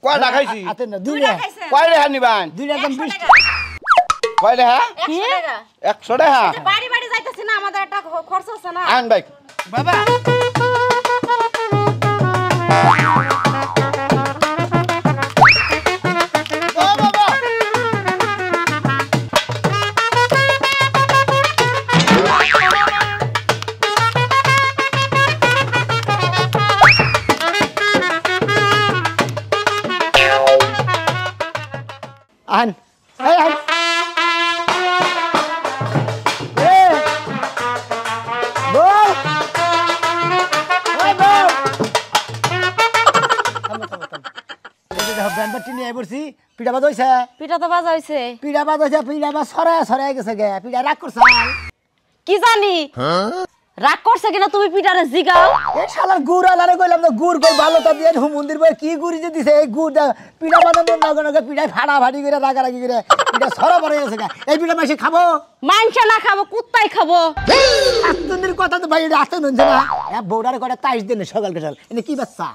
কয়টা খাইছি আতে না দুইটা খাইছে কয়টা নিবান দুইটা দাম 20 কয়টা 100 টাকা 100 টাকা বাড়ি বাড়ি যাইতাছি না আমাদের একটা খরচ আছে না আন ভাই বাবা আন এই আন এ বল ওই বল এই যে ব্যান্ড পার্টি নিয়ে বসছি পিঠা বাজ হইছে পিঠা তো বাজা হইছে পিঠা বাজ হইছে পিঠা বা সরে গেছে গে পিঠা রাগ করছ কি জানি রাগ করছে কিনা তুমি পিঠারে জিগাও এই শালার গুড় আলারে কইলাম না গুড় কই ভালোটা দিয়ে মন্দির বই কি গুড়ি যে দিছে এই গুড় পিঠা বানানোর নগনকে পিঠা ফাড়া ফাড়ি করে রাগারাগি করে পিঠা সরা পড়ে গেছে গা এই পিঠা মাসে খাবো মাংস না খাবো কুত্তাই খাবো আত্মনির কথা তো ভাই আস্তে নুনছে না বউডারে কটা 23 দিন সকাল সকাল এনে কি বাচ্চা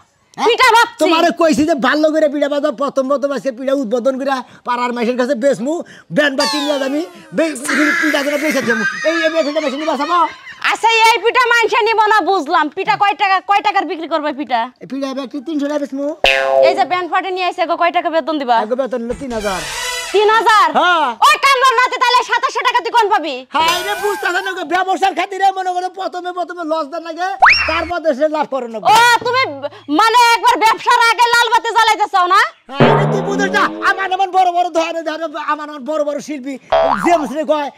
পিঠা ভাবছি তোমারে কইছি যে ভালো করে পিঠা বাজা প্রথম আজকে পিঠা উদ্বোধন করে পাড়ার মাইসের কাছে বেচমু ব্যান্ড বাটি নিয়ে আমি পিঠা করে বেচে দেবো এই পিঠা মেশিন বাঁচাবো আচ্ছা এই পিঠা মাংস নিব না বুঝলাম পিঠা কয় টাকার বিক্রি করবে পিঠা পিঠা ব্যাগটি 300 টাকা বেচমু এই যে ব্যান্ড পার্টি নিয়ে আইছে কয় টাকা বেতন দিবা আগে বেতন হলো 3000 3000 হ্যাঁ ওই কামদার নাতে তাহলে 2700 টাকা তুই কোন পাবি হ্যাঁ রে বুঝতাছ না ব্যবসার খাতিরে মনে করে প্রথমে লস দেন লাগে তারপর দেশে লাভ করে না ও তুমি মানে একবার ব্যবসার আগে লাল বাতি জ্বালাইতেছাও না আরে তুই বুঝছ না আমার বড় ধরে আমার বড় শিল্পী জেমস রে কয়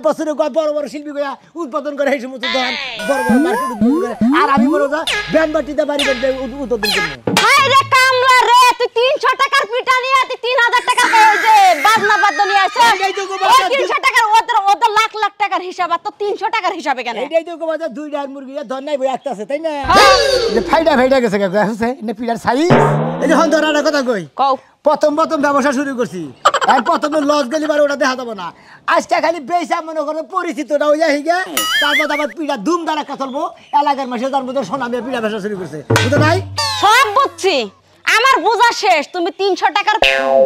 বছরে কয় বড় শিল্পী কয় উৎপাদন করে এই সমস্ত ধর বড় মার্কেট উৎপাদন করে আর আমি বড় যা ব্যান্ড বাটিতে বাড়ি উৎপাদন করব হাই রে কামলা রে তুই 300 টাকার পিঠা নিয়ে তুই 3000 টাকা ওই যে বাদ নিয়ে আসছ এই তো ওই 300 টাকার ওদের লাখ টাকার হিসাব আর তো 300 টাকার হিসাবে কেন এইটাই তো কবাজা দুই ডার মুরগি ধর নাই বই একটা আছে তাই না যে ফাইডা গেছে কাকা আছে না পিলার সাইজ এই যে হন ধরার কথা কই কও প্রথম ব্যবসা শুরু করছি আর প্রথমে লস গেলিবার ওটা দেখা যাবে না আজকে খালি বেসা মনে করে পরিচিতটা হয়ে যায় হিগে তারপর আবার পিঠা ধুম ধারাক্কা চলবো এলাকার মাসে তার মধ্যে সোনা দিয়ে পিঠা ব্যবসা শুরু করছে বুঝতে নাই সব বুঝছি আমার বোঝা শেষ তুমি 300 টাকার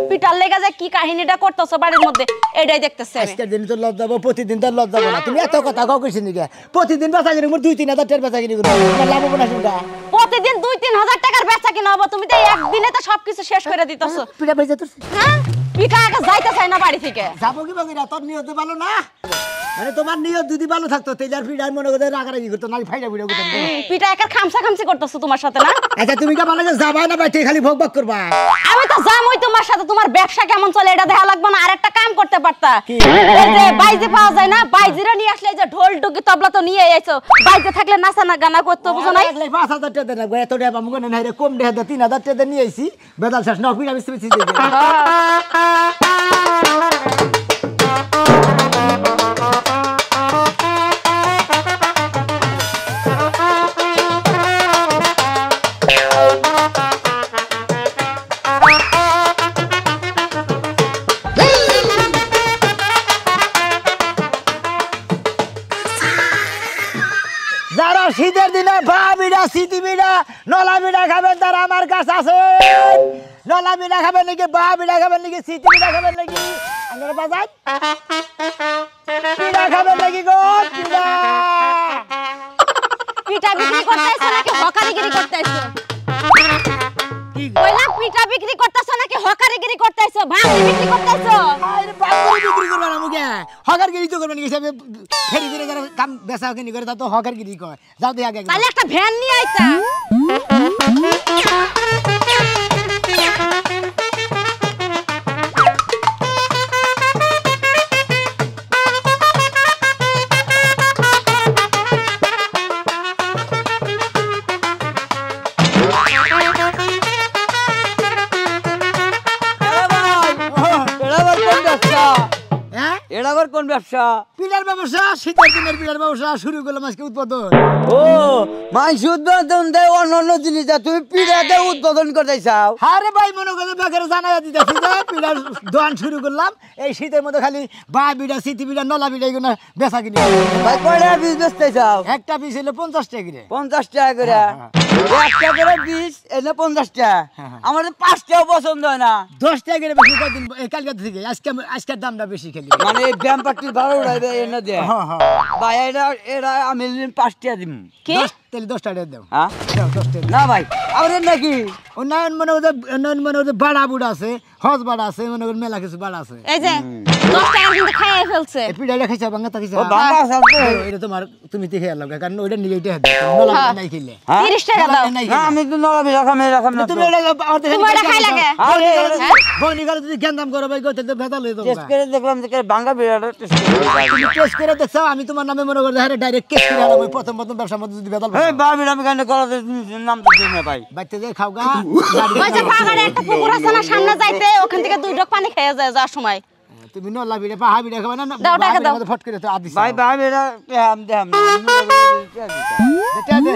পিঠার লেগে যায় কি কাহিনীটা করতেছো বাড়ির মধ্যে এটাই দেখতেছি আমি আজকে দিন তো লজ যাবো প্রতিদিন তো লজ যাবো না তুমি এত কথা কাউ কইছিস নাকি প্রতিদিন বেচা কিনি 2-3 হাজার টাকার বেচা কিনি তোমার লাভ হবে না শুনটা প্রতিদিন 2-3 হাজার টাকার বেচা কিনা হবে তুমি তো একদিনে তো সবকিছু শেষ করে দিতেছো পিঠা বেচে তোর হ্যাঁ পিঠা আগে যাইতে চাই না বাড়ি থেকে যাবো কি বাকিরা তোর নিয়ত ভালো না মানে তোমার নিয়ত যদি ভালো থাকতো তেজার পিঠা মনে করে রাগারাগি করতো না ফাইডা করতো পিঠা একা খামসা করতেছো তোমার সাথে না আচ্ছা তুমি কে মানে যাবা না বাইতে খালি ভোগ ভাগ করবা আমি তো যামই তোমার সাথে তোমার ব্যবসা কেমন চলে এটা দেখা লাগবে না আরেকটা কাম করতে পারতা এই যে বাইজে পাওয়া যায় না বাইজিরা নিয়ে আসলে এই যে ঢোল টুকি তবলা তো নিয়ে আইছো বাইজে থাকলে নাচা না গানা করতে বুঝো নাই 5000 টাকা দেনা এত টাকা পাবো না রে কম দেয়া 3000 টাকা নিয়ে আইছি বেদাল শেষ না পিঠা বেশি বেশি দিয়ে যারা শীতের দিনে বিড়া সিটি বিড়া নলা বিড়া খাবেন তারা আমার কাছে আছে নলা বিড়া খাবেন নাকি বিড়া খাবেন নাকি সিটি বিড়া খাবেন নাকি আপনারা বাজার বিড়া খাবেন নাকি গো পিঠা বিক্রি করতেছ নাকি হকারিগিরি করতেছ কইলা পিঠা বিক্রি করতেছ নাকি হকারিগিরি করতেছ ভাঙি বিক্রি করতেছ আরে বাবা বিক্রি করবা না মুকে হকারগিরি তো করবা নাকি সব ফেরি ফেরি করে কাম বেচা কিনি করে তা তো হকারগিরি কয় যাও দে আগে তাহলে একটা ভ্যান নিয়ে আইতা এটা আবার কোন ব্যবসা? পিলার ব্যবসা, শীতের দিনের পিলার ব্যবসা শুরু করলাম আজকে উৎপাদন। ও মাইস উদ্বোধন দেয় অন্য জিনিস দেয়, তুমি পিড়াতে উদ্বোধন করতে চাও? আরে ভাই মনে করে বেকারে জানাই দিতেছি যে পিলার দোকান শুরু করলাম এই শীতের মধ্যে, খালি বা বিড়া সিটি বিড়া নলা বিড়া এগুলো বেচা কিনি। ভাই কয়টা পিস বেচতে চাও? একটা পিস হলো 50 টাকা করে। 50 টাকা করে? একটা করে পিস এনে 50 টাকা। আমার তো 5 টাকা পছন্দ হয় না। 10 টাকা করে বেশি কদিন কালকে থেকে আজকের দামটা বেশি খেলি। মানে এই ব্যায়াম পার্টির ভাড়া উড়াইবে এনে দে। ভাই এটা আমি 5 টাকা দিব। কি তাহলে 10 টাকা দাও। হ্যাঁ দাও 10 টাকা। না ভাই আমার নাকি উন্নয়ন মনে ওদের বাড়া বুড়া আছে, হজ বাড়া আছে, মনে করেন মেলা কিছু বাড়া আছে। এই যে 10 টাকা কিন্তু খাইয়ে ফেলছে। এই পিঠাটা খাইছা বাঙ্গা তাকিছা? ও বাবা আছে। এটা তোমার তুমি দেখে আলো কারণ ওইটা নিলে এটা নলা নাই খেলে। 30 টাকা দাও। না আমি তো নলা রাখাম না। তুমি ওটা তুমি এটা খাই লাগে। বনি গেলে যদি গেন্দাম করো ভাই গতে তো ভেজাল হয়ে টেস্ট যাবে। করে দেখলাম যে বাঙ্গা বিড়াটা টেস্ট করে। তুমি টেস্ট করে দেখছো আমি তোমার নামে মনে করে আরে ডাইরেক্ট কেস করে আলো প্রথম ব্যবসার মধ্যে যদি ভেজাল এই বাবির আমি কেন কলাতে নাম তো দিই না ভাই। বাইতে যে খাও গা। ওই যে পাহাড়ে একটা পুকুর আছে না সামনে যাইতে, ওখান থেকে 2 ঢোক পানি খেয়ে যায় যাওয়ার সময়। তুমি নলা বিড়ে পাহা বিড়ে খাবে না? দাও টাকা দাও। ফট করে তো আদি ভাই বাবিরা দেম এটা দে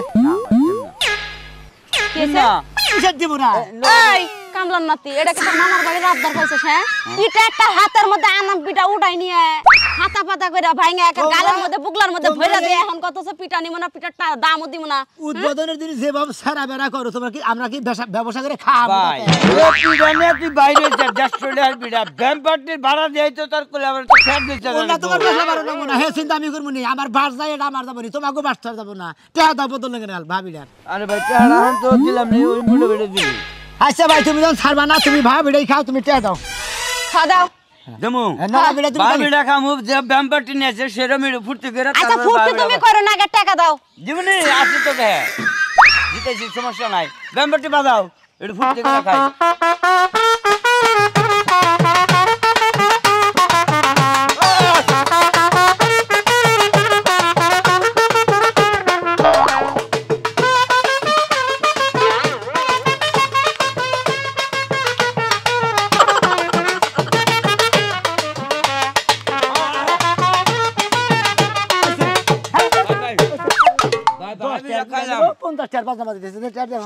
কি আছে? না কিসের দিব না? এই কামলার নাতি, এটা কি তোর মামার বাড়ির আবদার পাইছিস? হ্যাঁ, এটা একটা হাতের মধ্যে আনাম পিঠা উঠাই নিয়ে হাতা পাতা করে ভাঙে একটা গালের মধ্যে বুগলার মধ্যে ভরে দিয়ে এখন কতছে পিঠা নিব না, পিঠার দামও দিব না। উদ্বোধনের দিন যেভাবে সারা বেড়া করো তোমরা কি আমরা কি ব্যবসা করে খাবো? ভাই তুই জানে তুই বাইরে যা দেশলে আর বিড়া ব্যায়াম পার্টির ভাড়া দেই তো তার কোলে আমার তো ফের দিতে হবে। ওটা তোমার ব্যবসা পারো না মনে হে চিন্তা আমি করব নি, আমার বাস যায় এটা আমার যাব নি, তোমাকে বাস ছাড় যাব না, টাকা দাও বদল লাগে না ভাবিরা। আরে ভাই টাকা এখন তো দিলাম নি, ওই মুড়ে বেড়ে দিবি। আচ্ছা ভাই তুমি যখন ছাড়বা না তুমি ভাবিরাই খাও, তুমি টাকা দাও। খাওয়া দাও। দেমু না ভাবিরা তুমি বাবিরা খামু যে ব্যায়াম পার্টি নিয়েছে সেটা মিড়ে ফুর্তি করে। আচ্ছা ফুটতে তুমি করো না, আগে টাকা দাও। জীবনে আছে তো কে জিতেছি সমস্যা নাই, ব্যায়াম পার্টি বাজাও একটু ফুর্তি করে খাই।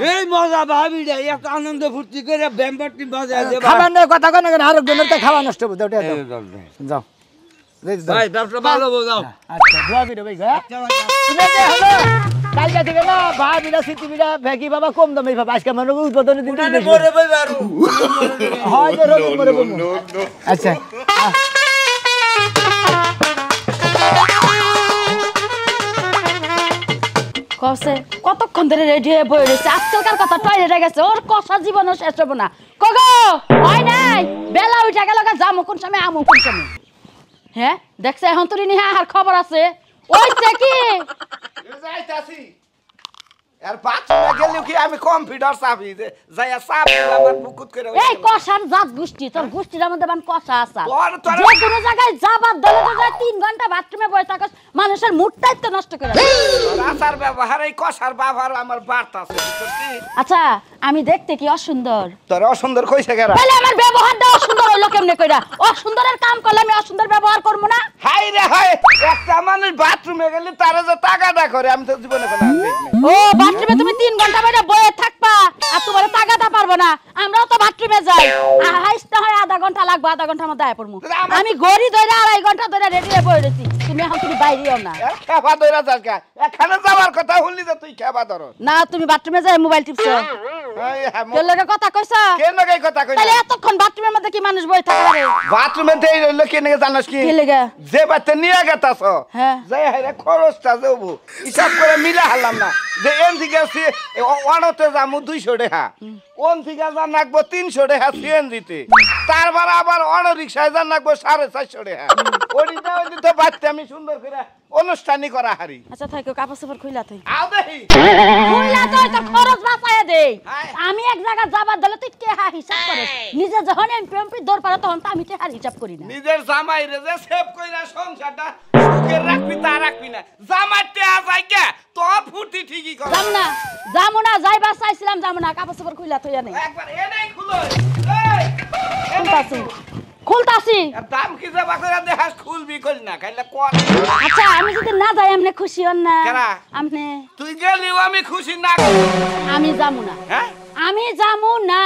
সেই মজা ভাবি রে, এত আনন্দ ফুর্তি করে ব্যায়াম পার্টি বাজায় দে খাবার না কথা কয় না কেন আরেকজনের তো খাওয়া নষ্ট হবে, দাও টাকা দাও। যাও ভাই ব্যবসা ভালো বোঝাও। আচ্ছা দোয়া বিরো ভাই গা তুমি যে হলো কালকে থেকে না ভাবিরা সিটি বিরা ভেকি বাবা কম দামে বাবা আজকে মনে উদ্বোধনের দিন মরে ভাই বারু হয় যে রোজ মরে বলবো। আচ্ছা কসে কতক্ষণ ধরে রেডি হয়ে বই রয়েছে, আজকালকার কথা টয়লেটে গেছে, ওর কষা জীবনও শেষ হবো না। কগো হয় নাই বেলা উঠে গেল, যামো কোন সময় আমো কোন সময়। হ্যাঁ দেখছে এখন তোর নিহা আর খবর আছে ওইছে কি? যাইতাছি আর বাথরুমে গেলেও কি আমি কম্পিউটার চাপি দে যাইয়া চাপ আমার বুকুত করে এই কষার জাত গোষ্ঠী, তোর গোষ্ঠীর মধ্যে বান কষা আছে। তোর যে কোনো জায়গায় যাবার দলে তো যায় 3 ঘন্টা বাথরুমে বসে থাকস, মানুষের মুডটাই তো নষ্ট করে দেয়। আচার ব্যবহার এই কষার ব্যবহার আমার বার্তা আছে বুঝছিস? আচ্ছা আমি দেখতে কি অসুন্দর? তোর অসুন্দর কইছে কেরা? তাহলে আমার ব্যবহারটা অসুন্দর হইলো কেমনে কইরা? অসুন্দরের কাম করলে আমি অসুন্দর ব্যবহার করব না? হাই রে হাই, একটা মানুষ বাথরুমে গেলে তারা যে টাকাটা করে আমি তো জীবনে কোনো দেখিনি। ও বাথরুমে তুমি 3 ঘন্টা বাইরে বসে থাকবা আর তোমার টাকাটা পারবো না? আমরাও তো বাথরুমে যাই, হাইস্ট হয় আধা ঘন্টা লাগবে, আধা ঘন্টার মধ্যে আয় পড়মু। আমি গড়ি ধরে 2.5 ঘন্টা ধরে রেডি হয়ে বসে রইছি, তুমি এখন তুমি বাইরেও না। খেপা দইরা যাস গা, এখানে যাওয়ার কথা হলি যে তুই খেপা ধর না তুমি বাথরুমে যাই মোবাইল টিপছো, তোর লগে কথা কইছো কেন এই কথা কই? তাহলে এতক্ষণ বাথরুমের মধ্যে কি মানুষ বসে থাকে রে? বাথরুমে দেই রইল কেন জানাস কি? কি লাগা যে বাতে নিয়ে গেতাছ হ্যাঁ যাই হাইরে খরচটা দেবো হিসাব করে মিলা হারলাম না যে এন থেকে অনতে যাবো 200 টাকা, ওন থেকে যান রাখবো 300 টাকা সিএনজিতে, তারপর আবার অটো রিক্সায় যান রাখবো 450 টাকা। ওইটা ওই তো বাড়তে আমি সুন্দর করে অনুষ্ঠানই করা হারি। আচ্ছা থাকো কাপড় সাপড় খুইলা থাই, আও দেখি খুইলা তো তোর খরচ বাঁচায় দেই। হ্যাঁ। আমি এক জায়গা যাবার দলে তুই কে হিসাব করে নিজে যখন এমপি দৌড় পারে তখন তো আমি তে আর হিসাব করি না। নিজের জামাই রে যে সেভ কইরা সংসারটা সুখের রাখবি তা রাখবি না, জামাইতে আজাই কে তো ফুটি ঠিকই কর। যাম না যামু না, যাইবার চাইছিলাম যামু না, কাপড় সাপড় খুইলা থইয়া নেই। একবার এনেই খুলো এই কোনটা খুলতাছি। দাম কি যাবা করে দেখাস খুলবি কই না খাইলে কোন আচ্ছা আমি যদি না যাই আপনি খুশি হন না? কেরা? আপনি তুই গেলিও আমি খুশি না আমি যামু না। হ্যাঁ আমি যামু না,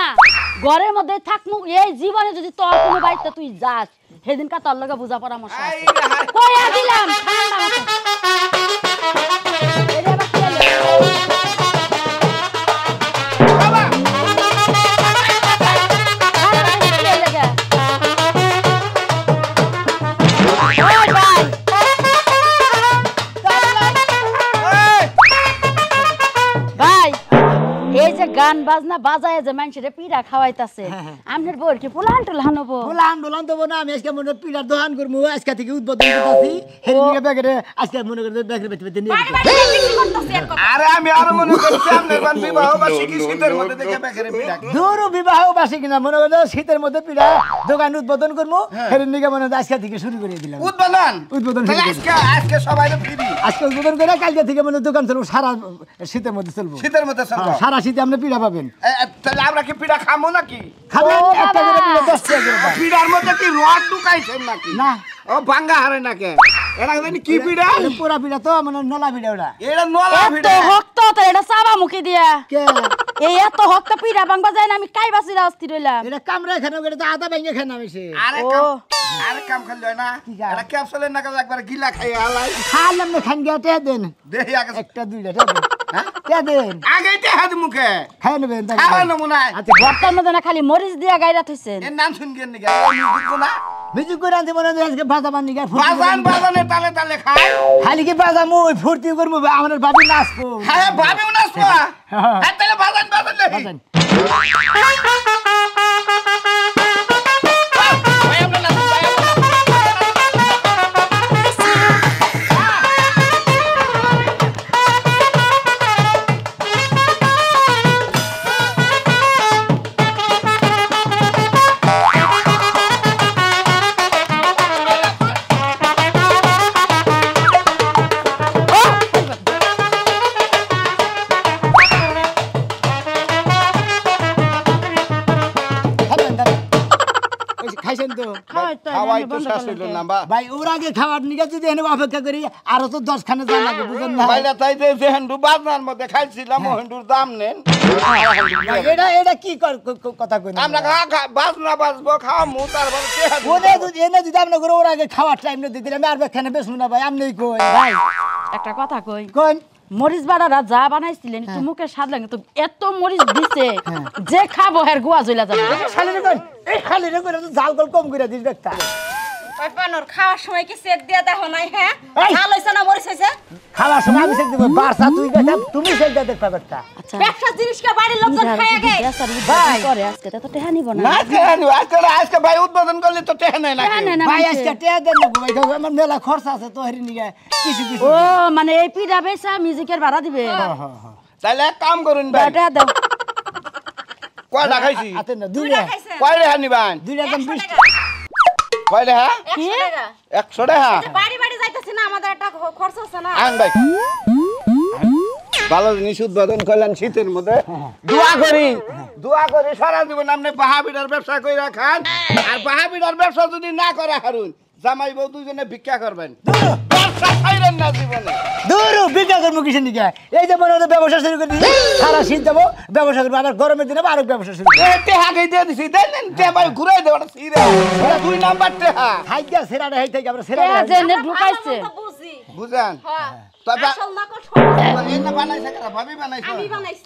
ঘরের মধ্যে থাকমু। এই জীবনে যদি তোর কোনো বাড়িতে তুই যাস সেদিনকার তোর লগে বুঝা পরামর্শ আছে। কইয়া দিলাম ঠান্ডা মাথা। এরে আবার কি হলো? বাবা ঠান্ডা মাথা কি হলো গে? ওই ভাই ভাই এই যে গান বাজনা বাজায় যে মানুষের পিড়া খাওয়াইতাছে, আপনার বউর কি পোলান টোলান হবো? বলান দেবো না। আমি আজকে মনে পিঠার দোকান করবো, আজকে থেকে উদ্বোধন করতেছি। হেরিকে ব্যাগের আজকে মনে করে ব্যাগের বেতে নিয়ে বাড়ি বাড়ি বিক্রি করতেছে এক কথা। আরে আমি আর মনে করছি আপনার বান বিবাহ বা শীতের মধ্যে দেখে বেকারে পিঠা দূর বিবাহ বাসি কিনা মনে করো শীতের মধ্যে পিঠা দোকান উদ্বোধন করবো। হেরির নিকে মনে হয় আজকে থেকে শুরু করে দিলাম উদ্বোধন শুরু করে দিলাম। আজকে সবাই ফ্রি আজকে উদ্বোধন করে কালকে থেকে মনে হয় দোকান চলবো, সারা শীতের মধ্যে চলবো। শীতের মধ্যে চলবো। সারা শীতে আপনি পিঠা পাবেন। তাহলে আমরা কি পিঠা খাবো নাকি? খাবেন ও একটা বাবা। করে পিঠা 10 টাকা করে দাম। পিঠার মধ্যে কি রড ঢুকাইছেন নাকি? না ও ভাঙ্গা হারে নাকি? এটা জানি কি পিঠা? এটা পোড়া পিঠা তো মানে নলা পিঠা ওটা। এটা নলা এত পিঠা। হক্ত তো এটা চাবা মুখি দিয়া। কে এই এত হক্ত পিড়া বাংবা যায় না, আমি কাই বাসিরা অস্থির হইলাম। এটা কামড়া খানো এটা তো আদা ভেঙে খানো হইছে। আরে কাম খালি হয় না। কি কাম? এটা ক্যাপসুলের নাকি একবার গিলা খাই আলাই। খাইলাম না খান গিয়া তে দেন। দেহি আগে একটা দুইটা তে দেন। হ্যাঁ তে দেন। আগেইতে হাত মুখে। খাই নেবেন তাই। খাওয়া নমুনা। আচ্ছা বর্তার মধ্যে না খালি মরিচ দিয়া গাইরা থইছেন। এর নাম শুন গেন নাকি? বুঝবো না। মিজু করে আনতে মনে হয় আজকে বাজা বান নিগা বাজানে তালে তালে খায়। খালি কি বাজা মু ওই ফুর্তি করবো আমাদের বাবি নাচবো। হ্যাঁ ভাবিও না শোয়া। হ্যাঁ তাহলে বাজান বাজান। খাইছেন তো খাওয়াই তো শেষ হইল না বা। ভাই ওর আগে খাওয়ার নিগা যদি এনে অপেক্ষা করি আরো তো 10 খানে যা লাগে বুঝেন না। বাইরে তাই যে হেন্ডু বাজার মধ্যে খাইছিলাম ও হেন্ডুর দাম নেন। এটা কি কথা কই আমরা বাজনা বাজবো খাওয়ামু তারপর ওরে যদি এনে যদি আপনি করে ওর আগে খাওয়ার টাইম না দিতে আমি আর বেখানে বেসবো না ভাই আপনিই কই ভাই একটা কথা কই, কোন মরিচ বাড়ারা যা বানাইছিলেন একটু মুখে স্বাদ লাগে তো এত মরিচ দিছে যে খাবো হের গুয়া জইলা যাবে। খালি কোন এই খালি রে করে জাল গল কম করে দিস দেখতা পাপানোর খাওয়ার সময় কি সেট দিয়া দেখো নাই? হ্যাঁ এই! ভাল হইছে না মরিচ হইছে? খাওয়ার সময় আমি সেক দেব বারসা তুই দেখা তুমি সেক দে দেখবা দেখতা আচ্ছা ব্যবসা জিনিসকে বাড়ির লোকজন খায় আগে ভাই করে আজকে তো টেহা নিব না। না কেন আজকে ভাই উদ্বোধন করলে তো টেহা নাই টেহা নাকি? নেই না ভাই মানুষের। আজকে টিয়া দেন না ভাই আমার মেলা খরচ আছে তো হেরি নিগা কিছু কিছু ও মানে এই পিঠা বেচা মিউজিকের ভাড়া দিবে। তাহলে এক কাম করুন ভাই। বেটা দাও কয়টা খাইছি? আতে না দুইটা কয় রেহা নিবান? দুইটা দাম 20 কয় রেহা? 100 টাকা 100 টাকা? বাড়ি বাড়ি যাইতাছি না, আমাদের একটা খরচ আছে না। আন ভাই। ভালো জিনিস উদ্বোধন করলেন শীতের মধ্যে। দোয়া করি সারা জীবন আপনি বাহাবিটার ব্যবসা কইরা খান। আর বাহাবিটার ব্যবসা যদি না করা হারুন জামাই বউ দুজনে ভিক্ষা করবেন। ব্যবসা খাইলেন না জীবনে। দূর বিক্রি করবো কিসের নিগা এই যে মনে হলো ব্যবসা শুরু করে দিই সারা শীত যাবো ব্যবসা করবো আবার গরমের দিনে আরো ব্যবসা শুরু করবো টেহা কে দিয়ে দিছি দেন টেহা ভাই ঘুরাই দে ওটা সিরা। ওটা 2 নাম্বার টেহা। হাইগা সেরাটা হেই থেকে আমরা এ সেরাটা যে নে ঢুকাইছে বুঝেন? তবে আসল না কর এনে বানাইছে কারা? ভাবি বানাইছে? আমি বানাইছি।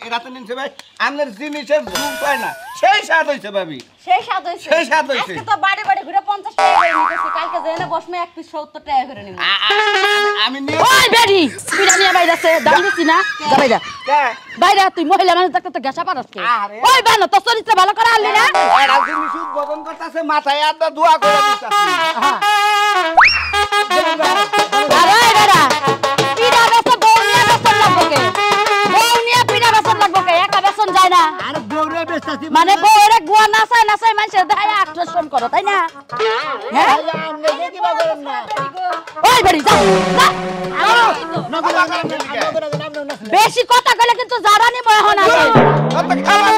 এরাতে নিনছে ভাই আমনের জিনিসের জুম পায় না সেই স্বাদ হইছে ভাবি। সেই স্বাদ হইছে। সেই স্বাদ হইছে। আজকে তো বাড়ি বাড়ি ঘুরে 50 টাকা করে নিতেছি, কালকে যেনে বসমে এক পিস 70 টাকা করে নিব। আমি নিয়ে ওই বেডি পিড়া নিয়ে বাইরে আছে দাম দিছি না, যা বাইরা কে? বাইরা। তুই মহিলা মানুষ দেখতে তো গেছা পারস কে? আরে। ওই বানো তো চরিত্র ভালো করে আনলি না। এরা জিনিস উদ্বোধন করতেছে মাথায় আদা দোয়া করে দিতেছে। আরে বেড়া পিড়া বেসন বউ নিয়ে বেসন লাগবে কে? বউ নিয়ে পিড়া বেসন লাগবে কে? একা বেসন যায় না। আর বউরে বেচতাছি মানে বউরে গুয়া নাচায় নাচায় মানুষের দেখায় আকর্ষণ করো তাই না? হ্যাঁ আমনে কিবা করেন না ওই বেড়ি যা যা। নগর আমরা না বেশি কথা কইলে কিন্তু জারানি ময় হন আছে। কত খাবার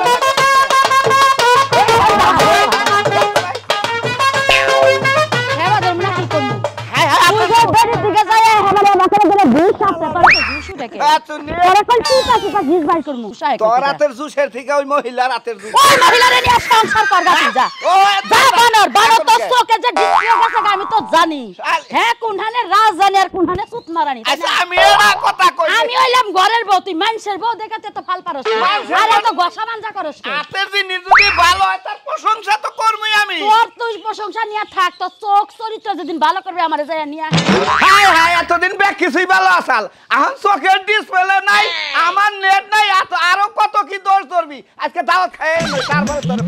চুনি তোরে কোন চুপা চুপা ঘিস বাই করমু তোর রাতের জুসের থেকে ওই মহিলা রাতের জুস ওই মহিলারে নিয়ে সংসার কর গাছি যা ও যা বানর বানর তো চোখে যে ডিসপ্লে গেছে আমি তো জানি হ্যাঁ কোনখানে রাজধানী আর কোনখানে সুতমারানি আচ্ছা আমি এরা কথা কই আমি হইলাম ঘরের বউ তুই মানুষের বউ দেখাতে তো ফাল পারস আর এত গসা মানজা করস রাতের জিনিস যদি ভালো হয় তার প্রশংসা তো করবই আমি তোর তুই প্রশংসা নিয়ে থাক তো চোখ চরিত্র যেদিন ভালো করবে আমারে যায় নিয়ে হাই হাই এতদিন ব্যাক কিছুই ভালো আসাল এখন চোখের ডিসপ্লে নাই আমার নেট নাই আরো কত কি দোষ ধরবি আজকে দাওয়াত খাই তারপরে তোর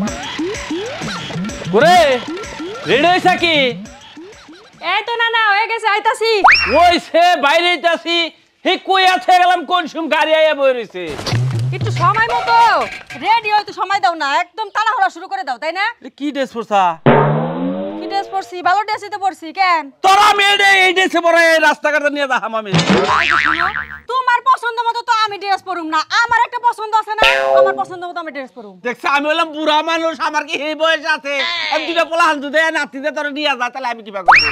ওরে রেডি হইছা কি এই তো না হয়ে গেছে আইতাছি ওই সে বাইরে যাইতাছি হে কই আছে গেলাম কোন সুম গাড়ি আইয়া বই রইছে একটু সময় মতো রেডি হইতে সময় দাও না একদম তাড়াহুড়া শুরু করে দাও তাই না কি ড্রেস পরছা কি ড্রেস পরছি ভালো ড্রেসই তো পরছি কেন তোরা মেয়ে এই ড্রেসে পরে রাস্তাঘাটে নিয়ে যাহাম আমি তোমার পছন্দ মতো তো আমি ড্রেস পরুম না আমার একটা পছন্দ আছে না আমার পছন্দ মতো আমি ড্রেস পরুম দেখছ আমি হলাম বুড়া মানুষ আমার কি এই বয়স আছে আমি দুটো পোলা হান দুধে নাতিতে তোরা নিয়ে যা তাহলে আমি কিবা করব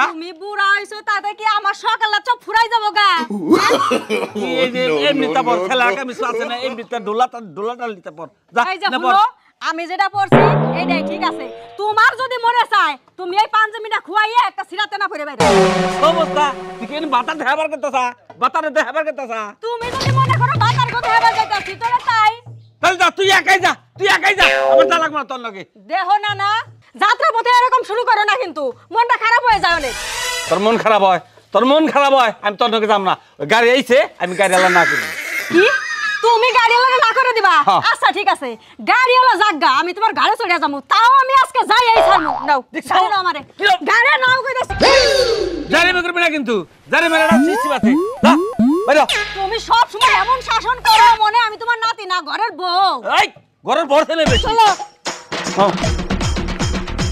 তুমি বুড়া হইছো তাতে কি আমার সকালে চোখ ফুরাই যাবো গা এই যে এমনিতে পর খেলা আমি আছে না এমনিতে ডোলাটা নিতে পর যা এই যে না পর শুনো আমি যেটা পরছি এইটাই ঠিক আছে তোমার যদি মনে চায় তুমি এই পাঞ্জাবিটা খুয়াইয়ে একটা সিরাতে না পরে বাইরে সমস্যা তুই কেন বাতা দেখাবার করতেছা বাতারে দেখাবার করতেছা তুমি যদি মনে করো বাতার কথা হেবার যাইতাছি তোরে তাই তাহলে যা তুই একাই যা আমার যা লাগবে না তোর লগে দেহ না যাত্রা পথে এরকম শুরু করো না কিন্তু মনটা খারাপ হয়ে যায় অনেক তোর মন খারাপ হয় আমি তোর লগে যাম না ওই গাড়ি আইছে আমি গাড়ি আলা না করি কি তুমি গাড়িওয়ালা না করে দিবা হ্যাঁ। আচ্ছা ঠিক আছে গাড়িওয়ালা জাগা আমি তোমার গাড়ি চড়ে যাবো তাও আমি আজকে যাই এই ছাড়বো নাও দেখছো? গাড়ি নাও আমারে কি নাও? গাড়ি নাও কইতাছি জারি মে করবি না কিন্তু জারি মেরে না সিস্টেম আছে যা বাইরে তুমি সব সময় এমন শাসন করো মনে আমি তোমার নাতি না ঘরের বউ এই ঘরের বড় ছেলে বেশি চলো হ্যাঁ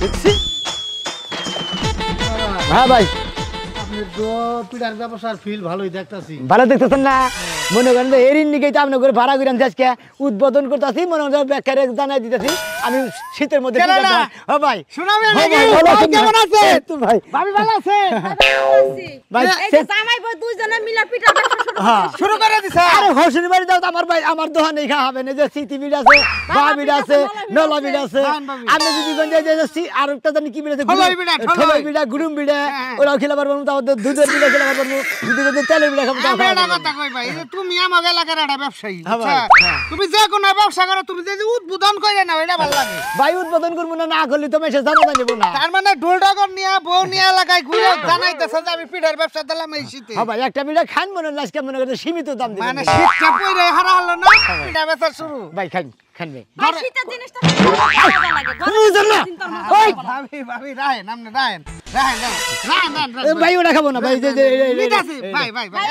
দেখছি হ্যাঁ ভাই আপনি তো পিঠার ব্যবসার ফিল ভালোই দেখতাছি ভালো দেখতেছেন না মনে করেন যে এরিন নিকেই তো আপনার করে ভাড়া করে আনছি আজকে উদ্বোধন করতেছি মনে করেন ব্যাখ্যারে জানাই দিতেছি আমি শীতের মধ্যে কেন না? হ্যাঁ ভাই শোনাবে হ্যাঁ নাকি? ভাই, ভালো ভাই আছেন কেমন না? আছেন? তো ভাই ভাবি ভালো আছে ভাই এই যে জামাই বউ দুইজনে মিলে পিঠা ব্যবসা শুরু হ্যাঁ শুরু করে দিছে আরে হসুন বাড়ি দাও তো আমার ভাই আমার দোকানে খা হবে না যে সিটি বিড আছে বা বিড আছে নলা বিড আছে আপনি যদি কোন যে আর একটা জানি কি বিড আছে ঠোলাই বিড়া, ঠোলাই। ঠোলাই বিড়া গুরুম বিড়া হ্যাঁ। ওরাও খেলা পারবো না তাও দুধের বিড়া খেলা পারবো যদি যদি তেলের বিড়া খাবো তাও আমি খাওয়া একটা পারবো না। কথা কই ভাই এই যে তুমি আমার এলাকার একটা ব্যবসায়ী হ্যাঁ ভাই, আচ্ছা? হ্যাঁ। তুমি যে কোনো ব্যবসা করো তুমি যে উদ্বোধন করে নাও এটা ভালো লাগে ভাই উদ্বোধন করবো না না করলে তো মেসে জানা জানিব না তার মানে ঢোল ডগর নিয়ে বউ নিয়ে এলাকায় ঘুরে জানাইতেছে যে আমি পিঠার ব্যবসা দিলাম এই শীতে হ্যাঁ ভাই একটা বিড়া খান মনে হয় আজকে মনে করে সীমিত দাম দিবেন মানে শীতটা পড়ে হারা হলো না পিঠা ব্যবসা শুরু ভাই খান খান ভাই ভাই শীতের জিনিসটা মজা লাগে বুঝলেন না? ওই, ভাবি ভাবি রাহেন আপনি রাহেন ভাই ওটা খাবো না ভাই নিতাছি ভাই ভাই ভাই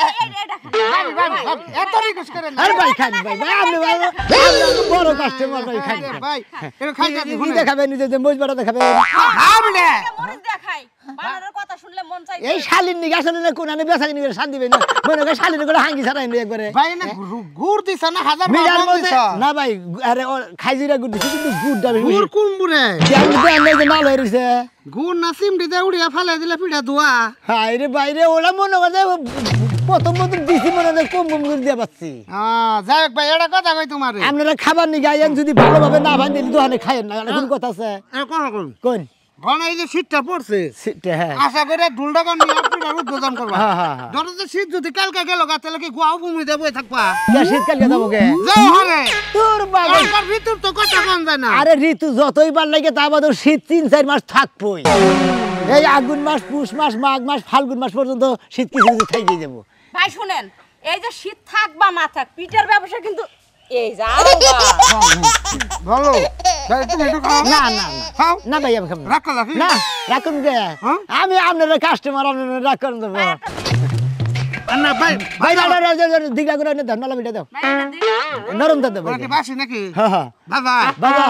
ভাবি ভাবি ভাবি এত রিকোয়েস্ট করেন না আরে ভাই খান ভাই ভাই আপনি বড় কাস্টমার ভাই খান ভাই এটা খাইতে নিজে খাবেন নিজে মোজ বাড়াতে খাবেন ভাবি না মরিচ দেখাই বানানোর কথা শুনলে মন চাই এই শালির নিগে আসলে না কোন আনে বেচা কিনে শান্তি দিবে না মনে করে শালির করে হাঙ্গি ছাড়াই নি একবারে ভাই না গুড় দিছ না হাজার মিডার টাকা মধ্যে দিছ না ভাই আরে খাইজিরা গুড় দিছি কিন্তু গুড়টা বেশি গুড় কুমড়ে আমি দেন নাই যে নাল হইছে গুড় না সিমটি দে উড়িয়া ফেলে দিলে পিঠা ধোয়া হাই রে বাইরে ওরা মনে করে প্রথম দিছি মনে হয় কম কম করে দিয়া পাচ্ছি যাই হোক ভাই এটা কথা কই তোমারে আপনারা খাবার নিয়ে আইয়েন যদি ভালোভাবে না ভান দিলে দোকানে খাইয়েন না কোন কথা আছে কোন কোন কোন ঘন এই যে শীতটা পড়ছে সিটে হ্যাঁ আশা করে ঢুলডাগন নিয়ে পিঠার উদ্বোধন করবা হ্যাঁ, হ্যাঁ, হ্যাঁ। ধরো যে শীত যদি কালকে গেল গা তাহলে কি গোয়া ভূমি দেবো থাকবা কে শীতকাল কে যাবো কে যাও হরে তোর বাবা এখনকার ভিতর তো কথা কম যায় না আরে ঋতু যতই বার লাগে তা বাদে শীত 3-4 মাস থাকবই এই আগুন মাস পুষ মাস মাঘ মাস ফাল্গুন মাস পর্যন্ত শীত কিছু কিছু থাইকেই যাবো ভাই শুনেন এই যে শীত থাক বা না থাক পিঠার ব্যবসা কিন্তু এই যাও ভালো তাই তুমি একটু খাও না না না খাও না ভাই আমি খাবো না। রাখো রাখি না রাখুন কে হ্যাঁ? আমি আপনার কাস্টমার আপনার রাখ করে দেবো না ভাই ভাই দিগলা করে এনে দাও নলা মিটা দাও ভাই এটা দিন। নরম দাও ভাই নাকি বাসি নাকি হ্যাঁ হ্যাঁ বাবা বাবা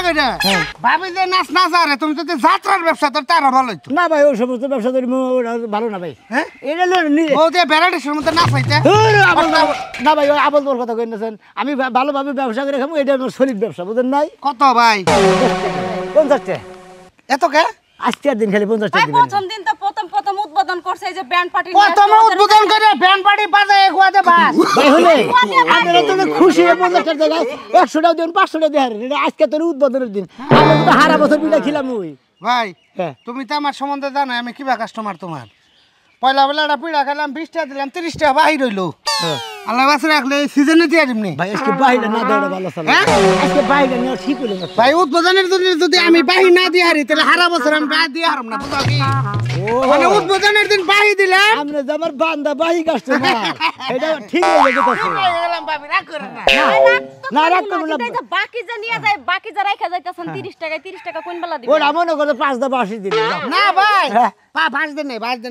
করে ভাবি যে নাচ না জারে তুমি যদি যাত্রার ব্যবসা তোর তারা ভালো হইতো না ভাই ওই সমস্ত ব্যবসা করি ভালো না ভাই হ্যাঁ এটা বউ দিয়ে বেড়াটিসের মধ্যে নাচ হইতে না ভাই ওই আবল বল কথা কইতেছেন আমি ভালোভাবে ব্যবসা করে খাবো এটা আমার সলিড ব্যবসা বুঝেন নাই কত ভাই 50 টাকা এত কে আজকের দিন খালি 50 ভাই টাকা দিবেন প্রথম দিন তো প্রথম উদ্বোধন করছে এই যে ব্যান্ড পার্টি প্রথম উদ্বোধন করে ব্যান্ড পার্টি বাজে গুয়াতে বাস ভাই হলে আপনারা তো খুশি হয়ে 50 টাকা জায়গায় 100 টাকা দেন 500 টাকা দেন এটা আজকে তোর উদ্বোধনের দিন আমরা তো হারা বছর বিনা খিলাম ওই ভাই হ্যাঁ তুমি তো আমার সম্বন্ধে জানো আমি কিবা কাস্টমার তোমার পয়লা বেলা একটা পিড়া খেলাম 20 টাকা দিলাম 30 টাকা বাহির হইলো আল্লাহ বাসে রাখলে সিজনে দিয়ে দিমনি ভাই আজকে বাইরে না দেওয়া ভালো চলে আজকে বাইরে নিয়ে ঠিক হলো না ভাই উদ্বোধনের দিন যদি আমি বাহি না দিয়ে হারি তাহলে সারা বছর আমি বাহি দিয়ে হারম না বুঝা কি মানে উদ্বোধনের দিন বাহি দিলাম আমরা যে আমার বান্দা বাহি কাস্টমার এটা ঠিক হয়ে গেছে গেলাম ভাবি রাগ করে না না রাখ করব না এই যে বাকি যা নিয়ে যায় বাকি যা রাখা যাইতাছেন 30 টাকা কোন বেলা দিবেন ওরা মনে করে 5 দা 80 দিন না ভাই পা 5 দিন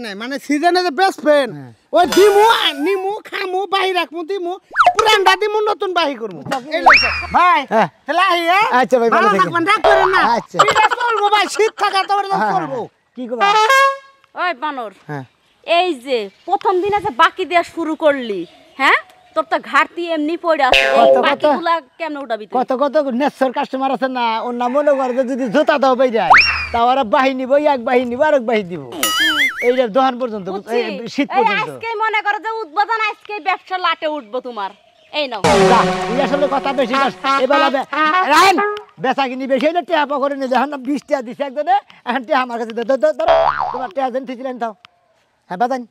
নাই মানে সিজনে যে বেস্ট ফ্রেন্ড ওই দিমু নিমু খামু বাহি রাখমু দিমু পুরানটা দিমু নতুন বাহি করমু এই লইছে ভাই হ্যাঁ। তাহলে আহি হ্যাঁ আচ্ছা ভাই, ভালো থাকেন। থাকবেন রাগ করেন না আচ্ছা। এটা চলবো ভাই শীত থাকা তো চলবো কি করবা ওই বানর হ্যাঁ এই যে প্রথম দিনে যে বাকি দেয়া শুরু করলি হ্যাঁ তোর তো ঘাটতি এমনি পড়ে আছে এই কত, কত? বাকিগুলা কেমনে উঠাবি তুই কত নেসর কাস্টমার আছে না ওর নাম মনে করে যে যদি জুতা দাও পাই যায় তা ওরা বাহিনী নিব এক বাহিনী নিব আরেক বাহিনী দিব এইটা দোকান পর্যন্ত বুঝছি? এই শীত এই পর্যন্ত আজকেই মনে করো যে উদ্বোধন আজকেই ব্যবসা লাটে উঠবো তোমার এই নাও যা, এই আসলে কথা বেশি না। এবার রায়ন বেচা কিনি বেশি হইলে টেহা পকড়ে নিলে এখন 20 টাকা দিছে একজনে এখন টেহা আমার কাছে ধরো তোমার টেহা দেন ঠিকলেন তাও হ্যাঁ বাদান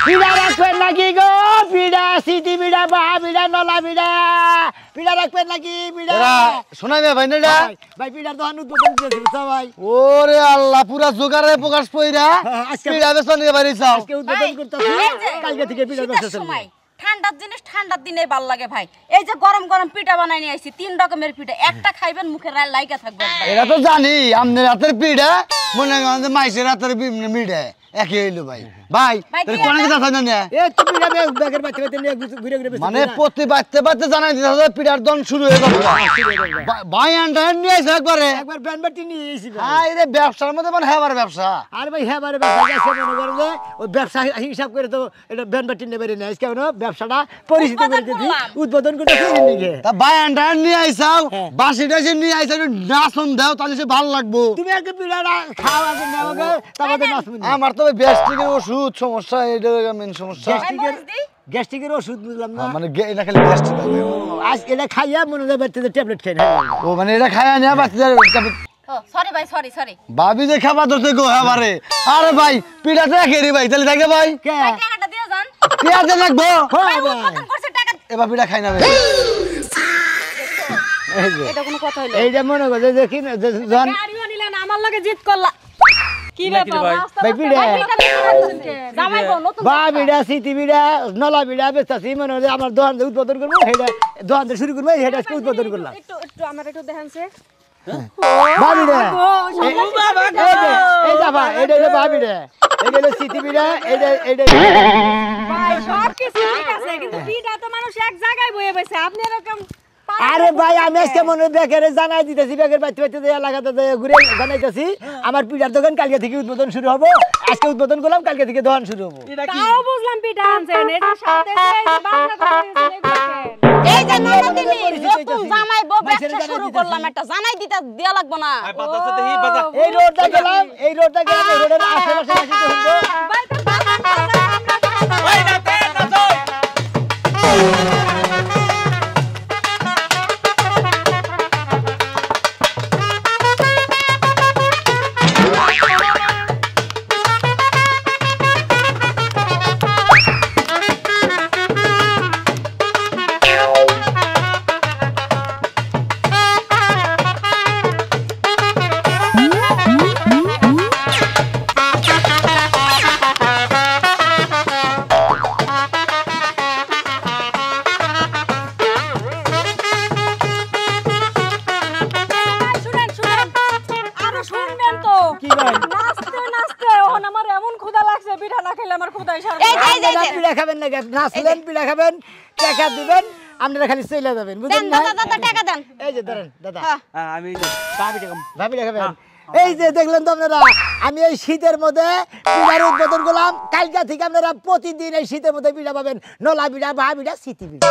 পিড়া রাখবেন নাকি গো পিড়া সিটি পিড়া বাহা পিড়া নলা পিড়া পিড়া রাখবেন নাকি পিড়া শোনাই ভাই না ভাই পিড়ার দোকান উদ্বোধন করেছিল সবাই ওরে আল্লাহ পুরা জোগাড়ে প্রকাশ পইরা আজকে পিড়া বেচা নিয়ে বাড়ি যাও আজকে উদ্বোধন করতেছি এই যে, কালকে থেকে পিড়া শীতের বেচা চলবে সময় ঠান্ডার জিনিস ঠান্ডার দিনে ভাল লাগে ভাই এই যে গরম গরম পিঠা বানাই নিয়ে আইছি 3 রকমের পিঠা একটা খাইবেন মুখে লাইগা থাকবে একবার। এটা তো জানি আমনের রাতের পিড়া মনে করেন যে মাইসের রাতের মিড়ে একই হইলো ভাই ভাই ভাই, তোর কি কোন একটা? কথা জানেন না এ তো পিড়া ব্যাগের বাচ্চা বাচ্চা নিয়ে ঘুরে ঘুরে বেচা মানে প্রতি বাচ্চা জানাই দিতে হবে পিড়ার দন শুরু হয়ে গেল ভাই আন্ডার নিয়ে আইছে একবারে একবার ব্যান্ড বাটি নিয়ে এসেছি এই রে ব্যবসার মধ্যে মানে হেবার ব্যবসা আর ভাই হ্যাঁ বারে ব্যবসা আছে মনে করেন যে ওই ব্যবসা হিসাব করে তো এটা ব্যান্ড বাটি নেবে না আজকে ব্যবসাটা পরিচিত করে দিচ্ছি উদ্বোধন করতে ফিরে নিয়ে তা ভাই আন্ডার নিয়ে আইসাও হ্যাঁ। বাসি টাসি নিয়ে আইসা একটু নাচন দাও তাহলে সে ভালো লাগবো তুমি আগে পিড়াটা খাও আগে নেও আগে তারপরে নাচবো আমার তো গ্যাস্ট্রিকের ওষুধ সমস্যা এটা মেন সমস্যা গ্যাস্ট্রিকের ওষুধ বুঝলাম না মানে এটা খালি গ্যাস্ট্রিক হবে আজ এটা খাইয়া মনে হয় বাচ্চাদের ট্যাবলেট খাই না ও মানে এটা খায় না বাচ্চাদের সরি ভাই সরি ভাবি যে খাবার ধরতে গো হ্যাঁ আরে ভাই পিঠাটা খেয়ে ভাই তাহলে থাকে ভাই কে টাকাটা দিয়ে যান পেঁয়াজ লাগবো হ্যাঁ ভাই উদ্বোধন করছে টাকা এবার পিঠা খাই না ভাই এই যে এটা কোনো কথা হইলো এইটা মনে করে যে কি না যে জন গাড়িও নিলেন আমার লগে জিত করলা কি ব্যাপার ভাই পিড়া জামাই গো নতুন বা বিড়া সিটি বিড়া নলা বিড়া বেচাছি মনে হয় যে আমার দোকান উদ্বোধন করবো সেটা দোকান শুরু করবো সেটা আজকে উদ্বোধন করলাম একটু আমার একটু দেখানছে ভাবিরে এই যাবা এইটা হলো ভাবিরে এইটা হলো সিটি বিড়া এইটা ভাই সব কিছু ঠিক আছে কিন্তু পিঠা তো মানুষ এক জায়গায় বয়ে বসে আপনি এরকম আরে ভাই আমি আজকে মনে ব্যাগের জানাই দিতেছি ব্যাগের বাচ্চা বাচ্চা এলাকাতে ঘুরে জানাইতেছি আমার পিঠার দোকান কালকে থেকে উদ্বোধন শুরু হবো আজকে উদ্বোধন করলাম কালকে থেকে দোকান শুরু হবো তাও বুঝলাম পিঠা আনছেন এটা সাথে এই যে ননদিনী নতুন জামাই বউ ব্যবসা শুরু করলাম একটা জানাই দিতে দেয়া লাগবে না এই রোডটা গেলাম এই রোডের আশেপাশে আসি তো হইবো। ভাই তো বাবা পিঠা খাবেন না নাচলেন পিঠা খাবেন টাকা দিবেন আপনারা খালি চলে যাবেন দেন বুঝলেন দাদা দাদা টাকা দেন এই যে ধরেন দাদা হ্যাঁ আমি ভাবি খাবেন এই যে দেখলেন তো আপনারা আমি এই শীতের মধ্যে পিঠার উদ্বোধন করলাম কালকা থেকে আপনারা প্রতিদিন এই শীতের মধ্যে পিঠা পাবেন নলা পিঠা ভা পিঠা সিটি পিঠা